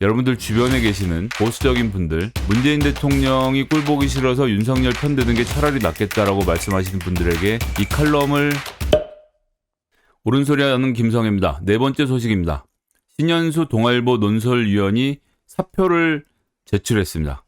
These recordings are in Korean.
여러분들 주변에 계시는 보수적인 분들, 문재인 대통령이 꼴보기 싫어서 윤석열 편드는 게 차라리 낫겠다라고 말씀하시는 분들에게 이 칼럼을 옳은 소리 하는 김성애입니다. 네 번째 소식입니다. 신현수 동아일보 논설위원이 사표를 제출했습니다.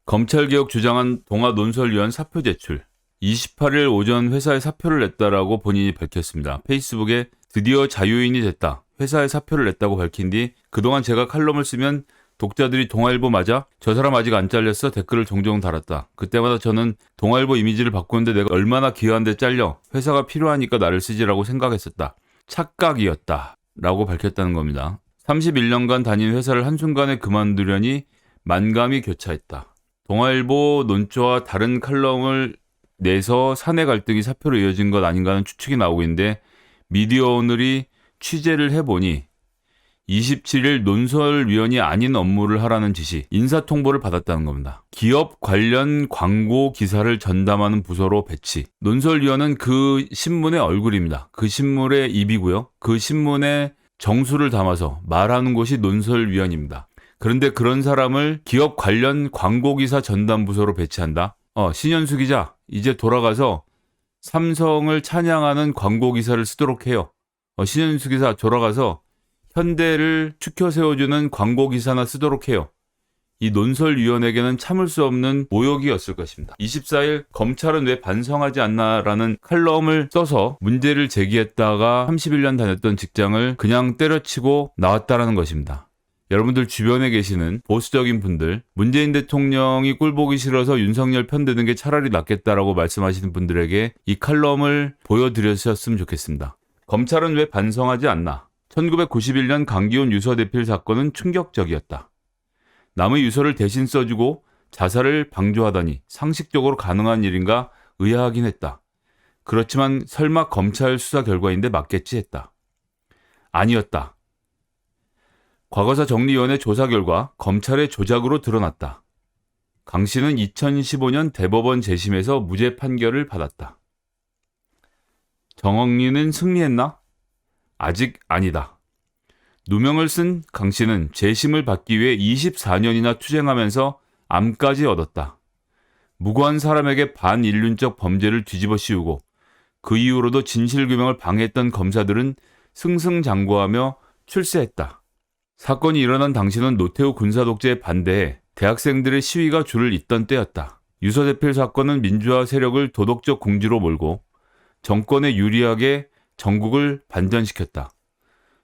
검찰개혁 주장한 동아 논설위원 사표 제출. 28일 오전 회사에 사표를 냈다라고 본인이 밝혔습니다. 페이스북에 드디어 자유인이 됐다. 회사에 사표를 냈다고 밝힌 뒤 그동안 제가 칼럼을 쓰면 독자들이 동아일보 맞아? 저 사람 아직 안 잘렸어? 댓글을 종종 달았다. 그때마다 저는 동아일보 이미지를 바꾸는데 내가 얼마나 귀한데 잘려? 회사가 필요하니까 나를 쓰지라고 생각했었다. 착각이었다. 라고 밝혔다는 겁니다. 31년간 다닌 회사를 한순간에 그만두려니 만감이 교차했다. 동아일보 논조와 다른 칼럼을 내서 사내 갈등이 사표로 이어진 것 아닌가 하는 추측이 나오고 있는데 미디어오늘이 취재를 해보니 27일 논설위원이 아닌 업무를 하라는 지시, 인사통보를 받았다는 겁니다. 기업 관련 광고 기사를 전담하는 부서로 배치. 논설위원은 그 신문의 얼굴입니다. 그 신문의 입이고요. 그 신문의 정수를 담아서 말하는 곳이 논설위원입니다. 그런데 그런 사람을 기업 관련 광고 기사 전담 부서로 배치한다? 신현수 기자, 이제 돌아가서 삼성을 찬양하는 광고 기사를 쓰도록 해요. 신현수 기자 돌아가서 현대를 추켜 세워주는 광고 기사나 쓰도록 해요. 이 논설위원에게는 참을 수 없는 모욕이었을 것입니다. 24일 검찰은 왜 반성하지 않나라는 칼럼을 써서 문제를 제기했다가 31년 다녔던 직장을 그냥 때려치고 나왔다라는 것입니다. 여러분들 주변에 계시는 보수적인 분들, 문재인 대통령이 꼴보기 싫어서 윤석열 편드는 게 차라리 낫겠다라고 말씀하시는 분들에게 이 칼럼을 보여드렸으면 좋겠습니다. 검찰은 왜 반성하지 않나? 1991년 강기훈 유서 대필 사건은 충격적이었다. 남의 유서를 대신 써주고 자살을 방조하다니 상식적으로 가능한 일인가 의아하긴 했다. 그렇지만 설마 검찰 수사 결과인데 맞겠지 했다. 아니었다. 과거사 정리위원회 조사 결과 검찰의 조작으로 드러났다. 강 씨는 2015년 대법원 재심에서 무죄 판결을 받았다. 정억리는 승리했나? 아직 아니다. 누명을 쓴 강 씨는 재심을 받기 위해 24년이나 투쟁하면서 암까지 얻었다. 무고한 사람에게 반인륜적 범죄를 뒤집어 씌우고 그 이후로도 진실규명을 방해했던 검사들은 승승장구하며 출세했다. 사건이 일어난 당시는 노태우 군사독재에 반대해 대학생들의 시위가 줄을 잇던 때였다. 유서 대필 사건은 민주화 세력을 도덕적 궁지로 몰고 정권에 유리하게 전국을 반전시켰다.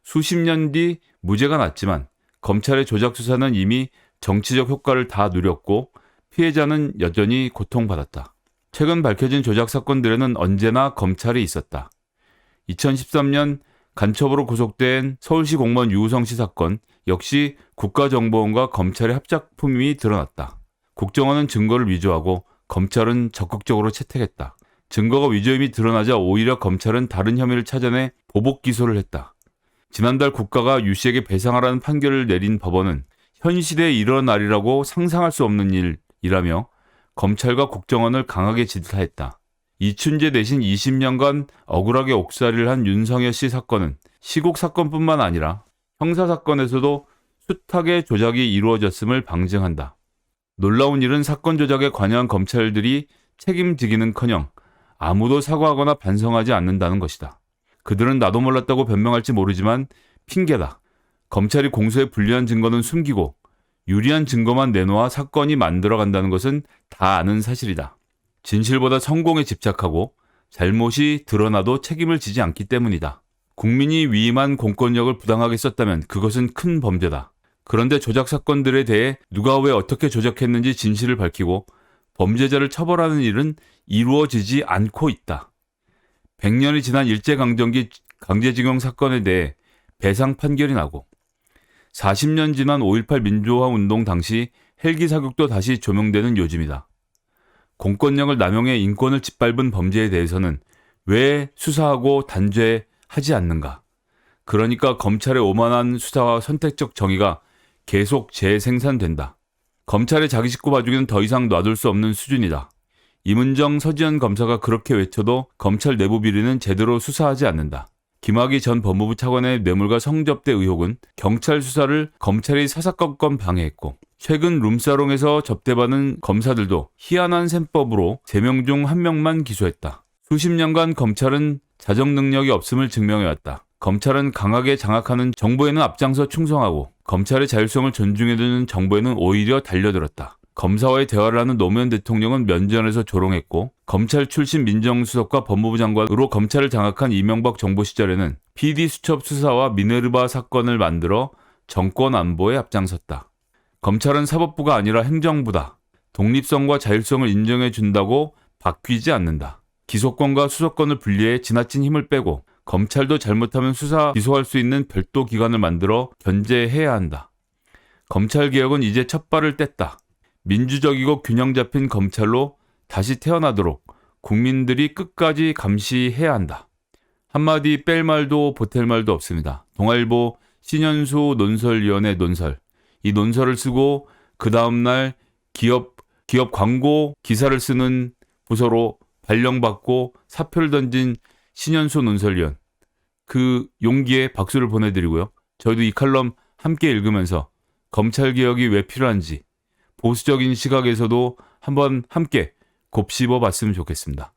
수십 년 뒤 무죄가 났지만 검찰의 조작 수사는 이미 정치적 효과를 다 누렸고 피해자는 여전히 고통받았다. 최근 밝혀진 조작 사건들에는 언제나 검찰이 있었다. 2013년 간첩으로 구속된 서울시 공무원 유우성 씨 사건 역시 국가정보원과 검찰의 합작품이 드러났다. 국정원은 증거를 위조하고 검찰은 적극적으로 채택했다. 증거가 위조임이 드러나자 오히려 검찰은 다른 혐의를 찾아내 보복 기소를 했다. 지난달 국가가 유 씨에게 배상하라는 판결을 내린 법원은 현실에 일어나리라고 상상할 수 없는 일이라며 검찰과 국정원을 강하게 질타했다. 이춘재 대신 20년간 억울하게 옥살이를 한 윤석열 씨 사건은 시국 사건뿐만 아니라 형사 사건에서도 숱하게 조작이 이루어졌음을 방증한다. 놀라운 일은 사건 조작에 관여한 검찰들이 책임지기는커녕 아무도 사과하거나 반성하지 않는다는 것이다. 그들은 나도 몰랐다고 변명할지 모르지만 핑계다. 검찰이 공소에 불리한 증거는 숨기고 유리한 증거만 내놓아 사건이 만들어간다는 것은 다 아는 사실이다. 진실보다 성공에 집착하고 잘못이 드러나도 책임을 지지 않기 때문이다. 국민이 위임한 공권력을 부당하게 썼다면 그것은 큰 범죄다. 그런데 조작 사건들에 대해 누가 왜 어떻게 조작했는지 진실을 밝히고 범죄자를 처벌하는 일은 이루어지지 않고 있다. 100년이 지난 일제강점기 강제징용 사건에 대해 배상 판결이 나고 40년 지난 5.18 민주화 운동 당시 헬기 사격도 다시 조명되는 요즘이다. 공권력을 남용해 인권을 짓밟은 범죄에 대해서는 왜 수사하고 단죄하지 않는가? 그러니까 검찰의 오만한 수사와 선택적 정의가 계속 재생산된다. 검찰의 자기 식구 봐주기는 더 이상 놔둘 수 없는 수준이다. 임은정, 서지현 검사가 그렇게 외쳐도 검찰 내부 비리는 제대로 수사하지 않는다. 김학의 전 법무부 차관의 뇌물과 성접대 의혹은 경찰 수사를 검찰이 사사건건 방해했고, 최근 룸사롱에서 접대받은 검사들도 희한한 셈법으로 3명 중 1명만 기소했다. 수십 년간 검찰은 자정 능력이 없음을 증명해왔다. 검찰은 강하게 장악하는 정부에는 앞장서 충성하고 검찰의 자율성을 존중해주는 정부에는 오히려 달려들었다. 검사와의 대화를 하는 노무현 대통령은 면전에서 조롱했고, 검찰 출신 민정수석과 법무부 장관으로 검찰을 장악한 이명박 정부 시절에는 PD수첩 수사와 미네르바 사건을 만들어 정권 안보에 앞장섰다. 검찰은 사법부가 아니라 행정부다. 독립성과 자율성을 인정해 준다고 바뀌지 않는다. 기소권과 수사권을 분리해 지나친 힘을 빼고 검찰도 잘못하면 수사, 기소할 수 있는 별도 기관을 만들어 견제해야 한다. 검찰개혁은 이제 첫 발을 뗐다. 민주적이고 균형 잡힌 검찰로 다시 태어나도록 국민들이 끝까지 감시해야 한다. 한마디 뺄 말도 보탤 말도 없습니다. 동아일보 신현수 논설위원회 논설. 이 논설을 쓰고 그 다음날 기업 광고 기사를 쓰는 부서로 발령받고 사표를 던진 신현수 논설위원. 그 용기에 박수를 보내드리고요. 저희도 이 칼럼 함께 읽으면서 검찰개혁이 왜 필요한지 보수적인 시각에서도 한번 함께 곱씹어 봤으면 좋겠습니다.